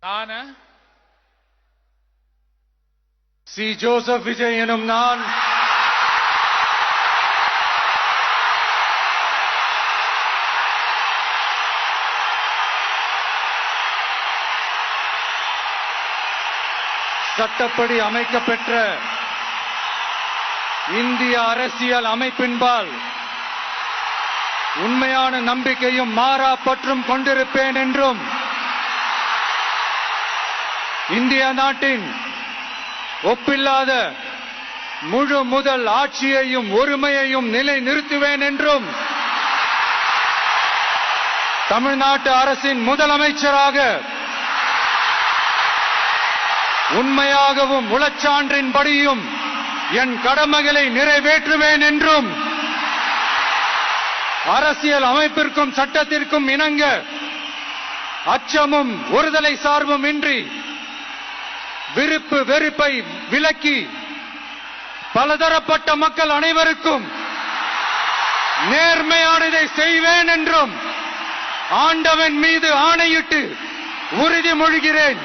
ஆனா C Joseph Vijay எனும் நான் சட்டப்படி அமைக்கப்பெற்ற இந்திய அரசியல் அமைப்பின்பால் உண்மையான நம்பிக்கையும் மாறா பற்றும் கொண்டிருப்பேன் என்றும் இந்திய நாட்டின் ஒப்பில்லாத முழு முதல் ஆட்சியையும் ஒருமையையும் நிலைநிறுத்துவேன் என்றும் தமிழ்நாட்டு அரசின் முதலமைச்சராக உண்மையாகவும் உளச்சான்றின்படியும் என் கடமைகளை நிறைவேற்றுவேன் என்றும் அரசியல் அமைப்பிற்கும் சட்டத்திற்கும் இணங்க அச்சமும் ஒருதலை சார்பும் இன்றி விருப்பு வெறுப்பை விலக்கி பலதரப்பட்ட மக்கள் அனைவருக்கும் நேர்மையானதை செய்வேன் என்றும் ஆண்டவன் மீது ஆணையிட்டு உறுதிமொழிகிறேன்.